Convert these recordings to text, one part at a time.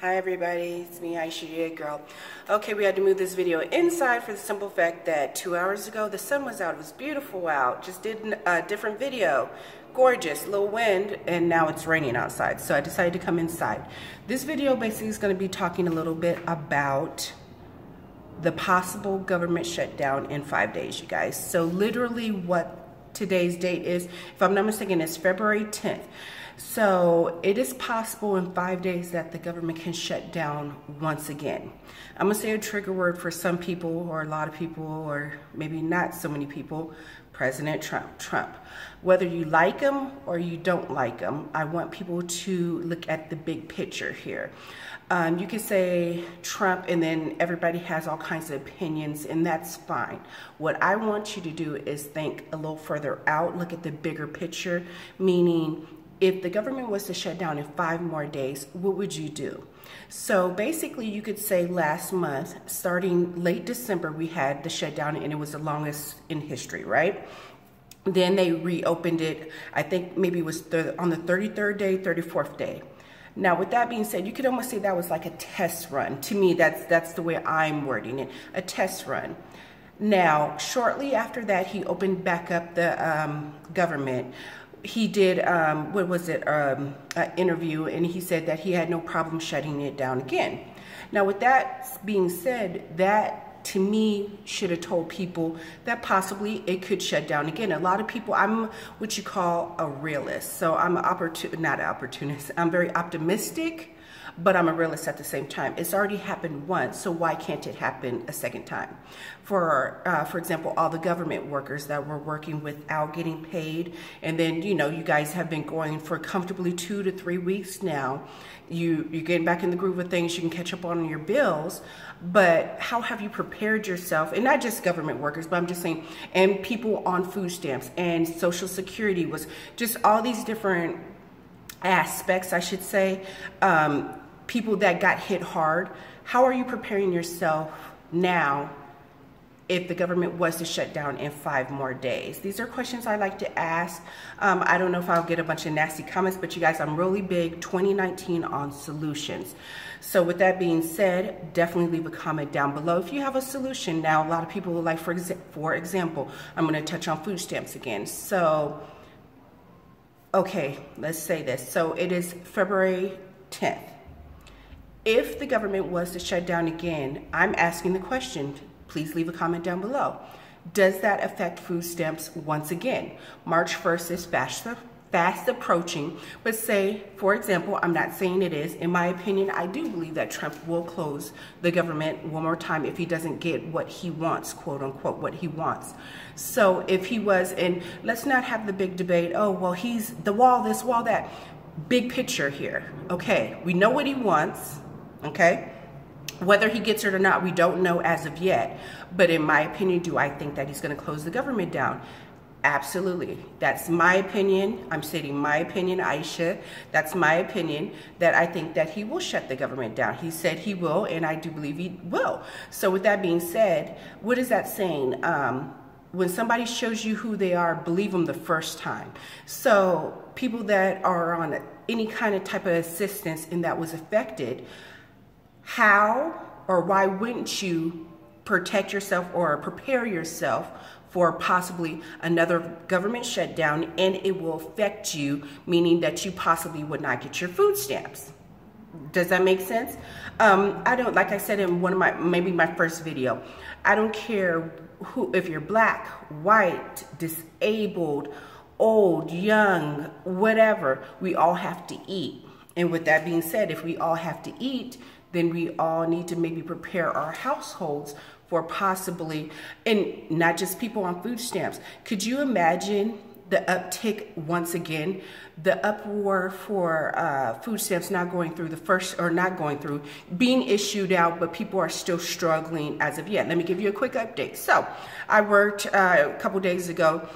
Hi everybody, it's me, Aisha, your girl. Okay, we had to move this video inside for the simple fact that 2 hours ago the sun was out. It was beautiful out. Just did a different video. Gorgeous, little wind, and now it's raining outside. So I decided to come inside. This video basically is going to be talking a little bit about the possible government shutdown in 5 days, you guys. So literally what today's date is, if I'm not mistaken, it's February 10th. So it is possible in 5 days that the government can shut down once again. I'm gonna say a trigger word for some people, or a lot of people, or maybe not so many people: President Trump. Whether you like him or you don't like him, I want people to look at the big picture here. You can say Trump and then everybody has all kinds of opinions, and that's fine. What I want you to do is think a little further out, look at the bigger picture, meaning if the government was to shut down in 5 more days, what would you do? So basically you could say last month, starting late December, we had the shutdown, and it was the longest in history, right? Then they reopened it, I think maybe it was on the 33rd day, 34th day. Now, with that being said, you could almost say that was like a test run. To me, that's the way I'm wording it, a test run. Now, shortly after that, he opened back up the government. He did, an interview, and he said that he had no problem shutting it down again. Now, with that being said, that to me should have told people that possibly it could shut down again. A lot of people, I'm what you call a realist. So I'm not an opportunist. I'm very optimistic, but I'm a realist at the same time. It's already happened once, so why can't it happen a second time? For example, all the government workers that were working without getting paid, and then, you know, you guys have been going for comfortably 2 to 3 weeks now. You're getting back in the groove of things, you can catch up on your bills, but how have you prepared yourself? And not just government workers, but I'm just saying, and people on food stamps and Social Security, was just all these different aspects, I should say, people that got hit hard. How are you preparing yourself now if the government was to shut down in 5 more days? These are questions I like to ask. I don't know if I'll get a bunch of nasty comments, but you guys, I'm really big 2019 on solutions. So with that being said, definitely leave a comment down below if you have a solution. Now, a lot of people would like, for example, I'm going to touch on food stamps again. So, okay, let's say this. So it is February 10th. If the government was to shut down again, I'm asking the question, please leave a comment down below. Does that affect food stamps once again? March 1st is fast approaching, but say, for example, I'm not saying it is. In my opinion, I do believe that Trump will close the government one more time if he doesn't get what he wants, quote unquote, what he wants. So if he was, and let's not have the big debate, oh, well, he's the wall, this, wall, that. Big picture here. Okay, we know what he wants, okay? Whether he gets it or not, we don't know as of yet. But in my opinion, do I think that he's going to close the government down? Absolutely. That's my opinion. I'm stating my opinion, Aisha. That's my opinion, that I think that he will shut the government down. He said he will, and I do believe he will. So with that being said, what is that saying? When somebody shows you who they are, believe them the first time. So people that are on any kind of type of assistance and that was affected, how or why wouldn't you protect yourself or prepare yourself for possibly another government shutdown, and it will affect you, meaning that you possibly would not get your food stamps? Does that make sense? I don't, like I said in one of maybe my first video, I don't care who, if you're black, white, disabled, old, young, whatever, we all have to eat. And with that being said, if we all have to eat, then we all need to maybe prepare our households for possibly, and not just people on food stamps. Could you imagine the uptick once again, the uproar for food stamps not going through the first, or not going through, being issued out, but people are still struggling as of yet. Let me give you a quick update. So I worked a couple days ago,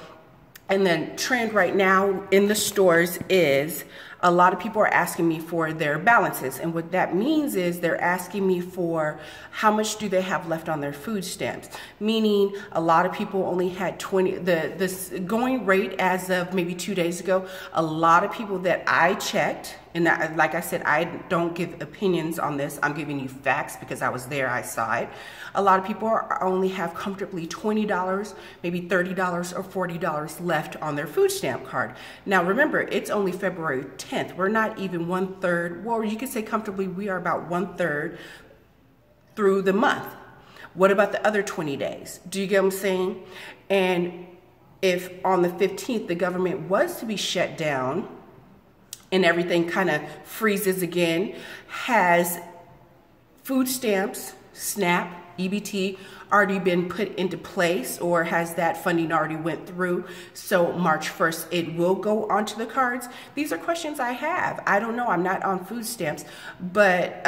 and then trend right now in the stores is a lot of people are asking me for their balances. And what that means is they're asking me for how much do they have left on their food stamps. Meaning a lot of people only had 20, the going rate as of maybe 2 days ago, a lot of people that I checked, And that, like I said, I don't give opinions on this. I'm giving you facts because I was there, I saw it. A lot of people only have comfortably $20, maybe $30 or $40 left on their food stamp card. Now remember, it's only February 10th. We're not even 1/3, well, you could say comfortably we are about 1/3 through the month. What about the other 20 days? Do you get what I'm saying? And if on the 15th the government was to be shut down and everything kind of freezes again, has food stamps, SNAP, EBT already been put into place, or has that funding already went through? So March 1st, it will go onto the cards? These are questions I have. I don't know. I'm not on food stamps, but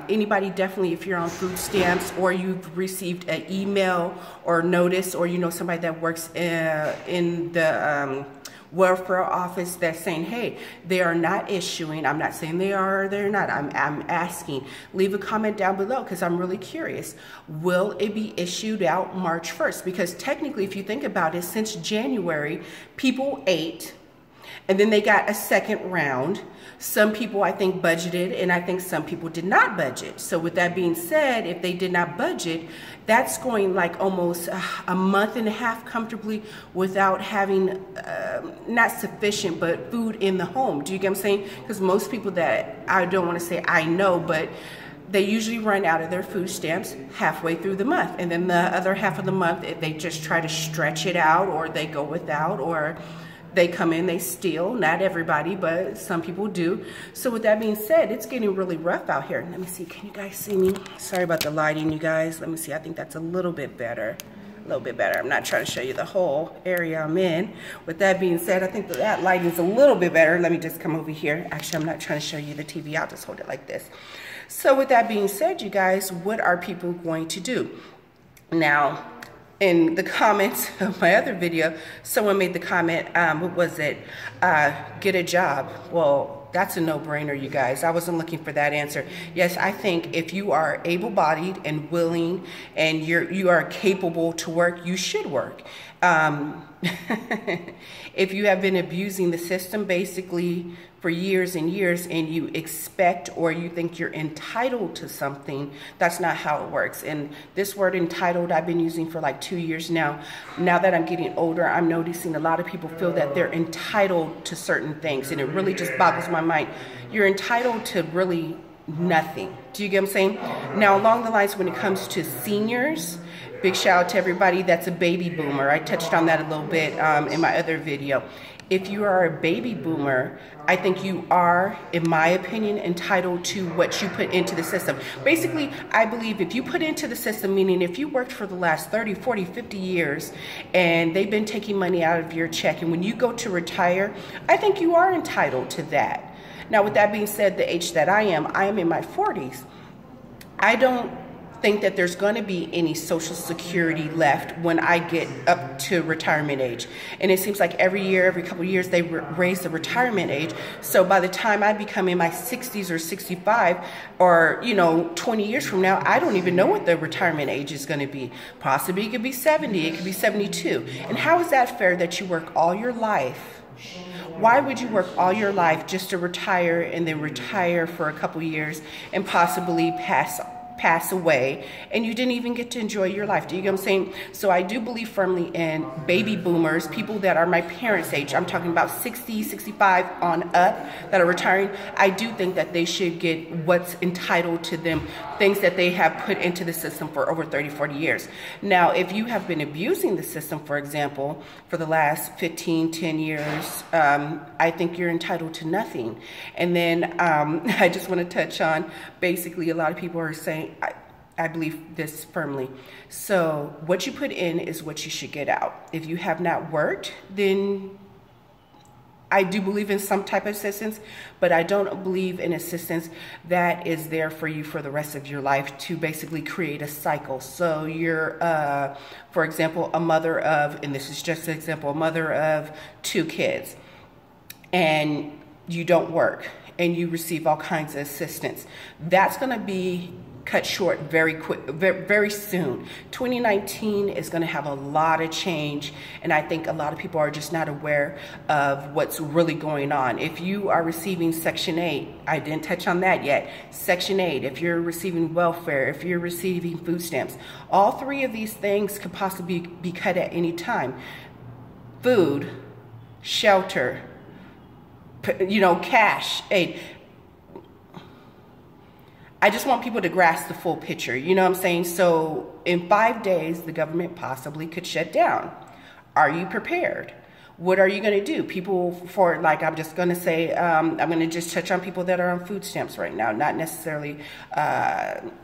anybody definitely, if you're on food stamps or you've received an email or notice, or you know somebody that works in the welfare office that's saying, hey, they are not issuing. I'm not saying they are or they're not. I'm asking. Leave a comment down below because I'm really curious. Will it be issued out March 1st? Because technically, if you think about it, since January, people ate, and then they got a second round. Some people, I think, budgeted, and I think some people did not budget. So with that being said, if they did not budget, that's going like almost a month and a half comfortably without having, not sufficient, but food in the home. Do you get what I'm saying? Because most people that, I don't want to say I know, but they usually run out of their food stamps halfway through the month. And then the other half of the month, they just try to stretch it out, or they go without, or they come in, they steal. Not everybody, but some people do. So with that being said, it's getting really rough out here. Let me see, can you guys see me? Sorry about the lighting, you guys. Let me see, I think that's a little bit better. A little bit better. I'm not trying to show you the whole area I'm in. With that being said, I think that lighting's a little bit better. Let me just come over here. Actually, I'm not trying to show you the TV. I'll just hold it like this. So with that being said, you guys, what are people going to do? Now, in the comments of my other video, someone made the comment, what was it? Get a job. Well, that's a no-brainer, you guys. I wasn't looking for that answer. Yes, I think if you are able-bodied and willing and you are capable to work, you should work. If you have been abusing the system basically for years and years, and you expect or you think you're entitled to something, that's not how it works. And this word entitled, I've been using for like 2 years now. Now that I'm getting older, I'm noticing a lot of people feel that they're entitled to certain things, and it really just boggles my mind. You're entitled to really nothing. Do you get what I'm saying? Now, along the lines, when it comes to seniors, big shout out to everybody that's a baby boomer. I touched on that a little bit in my other video. If you are a baby boomer, I think you are, in my opinion, entitled to what you put into the system. Basically, I believe if you put into the system, meaning if you worked for the last 30, 40, 50 years, and they've been taking money out of your check, and when you go to retire, I think you are entitled to that. Now, with that being said, the age that I am in my 40s. I don't think that there's going to be any Social Security left when I get up to retirement age. And it seems like every year, every couple of years, they raise the retirement age. So by the time I become in my 60s or 65, or, you know, 20 years from now, I don't even know what the retirement age is going to be. Possibly it could be 70, it could be 72. And how is that fair that you work all your life? Why would you work all your life just to retire and then retire for a couple years and possibly pass away, and you didn't even get to enjoy your life? Do you get what I'm saying? So I do believe firmly in baby boomers, people that are my parents' age. I'm talking about 60, 65 on up that are retiring. I do think that they should get what's entitled to them, things that they have put into the system for over 30, 40 years. Now, if you have been abusing the system, for example, for the last 15, 10 years, I think you're entitled to nothing. And then I just want to touch on, basically, a lot of people are saying, I believe this firmly. So what you put in is what you should get out. If you have not worked, then I do believe in some type of assistance, but I don't believe in assistance that is there for you for the rest of your life to basically create a cycle. So you're, for example, a mother of, and this is just an example, a mother of 2 kids, and you don't work, and you receive all kinds of assistance. That's going to be cut short very quick, very soon. 2019 is going to have a lot of change, and I think a lot of people are just not aware of what's really going on. If you are receiving Section 8, I didn't touch on that yet. Section 8, if you're receiving welfare, if you're receiving food stamps, all three of these things could possibly be cut at any time. Food, shelter, cash, aid. I just want people to grasp the full picture, you know what I'm saying? So in 5 days, the government possibly could shut down. Are you prepared? What are you going to do? People I'm just going to say, I'm going to just touch on people that are on food stamps right now, not necessarily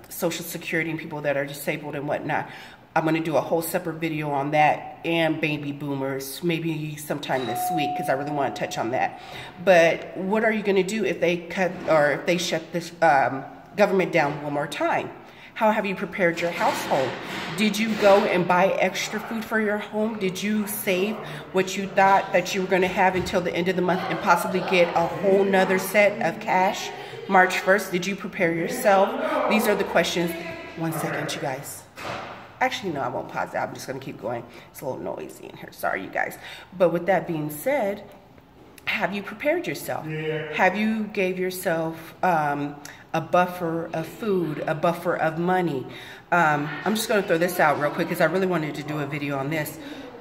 Social Security and people that are disabled and whatnot. I'm going to do a whole separate video on that and baby boomers, maybe sometime this week, because I really want to touch on that. But what are you going to do if they cut or if they shut this government down one more time? How have you prepared your household? Did you go and buy extra food for your home? Did you save what you thought that you were going to have until the end of the month and possibly get a whole nother set of cash March 1st? Did you prepare yourself? These are the questions. One second, you guys. Actually, no, I won't pause that. I'm just going to keep going. It's a little noisy in here. Sorry, you guys. But with that being said, have you prepared yourself? Yeah. Have you gave yourself a buffer of food, a buffer of money? I'm just going to throw this out real quick because I really wanted to do a video on this.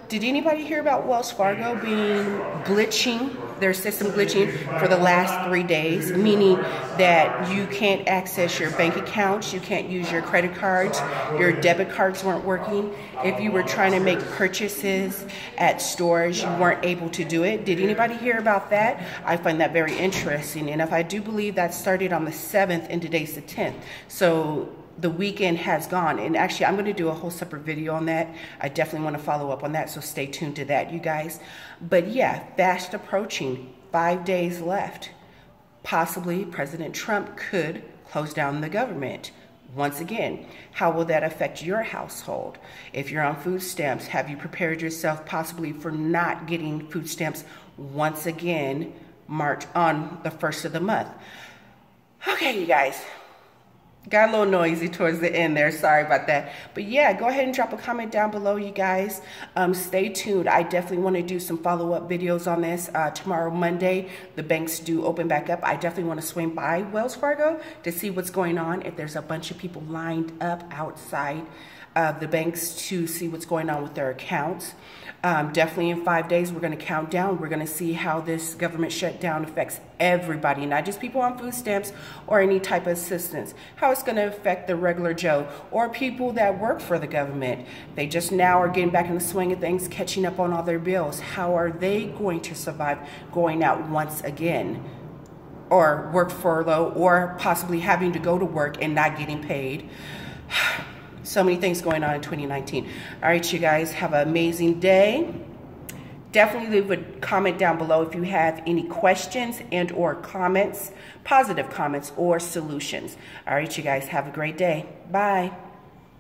Did anybody hear about Wells Fargo glitching, their system glitching for the last 3 days, meaning that you can't access your bank accounts, you can't use your credit cards, your debit cards weren't working. If you were trying to make purchases at stores, you weren't able to do it. Did anybody hear about that? I find that very interesting. And if I do believe that started on the 7th and today's the 10th. So the weekend has gone, and actually I'm going to do a whole separate video on that. I definitely want to follow up on that, so stay tuned to that, you guys. But yeah, fast approaching, 5 days left. Possibly President Trump could close down the government once again. How will that affect your household? If you're on food stamps, have you prepared yourself possibly for not getting food stamps once again on the 1st of the month? Okay, you guys. Got a little noisy towards the end there. Sorry about that. But yeah, go ahead and drop a comment down below, you guys. Stay tuned. I definitely want to do some follow-up videos on this. Tomorrow, Monday, the banks do open back up. I definitely want to swing by Wells Fargo to see what's going on. If there's a bunch of people lined up outside the banks to see what's going on with their accounts. Definitely in 5 days, we're going to count down. We're going to see how this government shutdown affects everybody, not just people on food stamps or any type of assistance. How it's going to affect the regular Joe or people that work for the government. They just now are getting back in the swing of things, catching up on all their bills. How are they going to survive going out once again? Or work furlough, or possibly having to go to work and not getting paid. So many things going on in 2019. All right, you guys, have an amazing day. Definitely leave a comment down below if you have any questions and or comments, positive comments or solutions. All right, you guys, have a great day. Bye.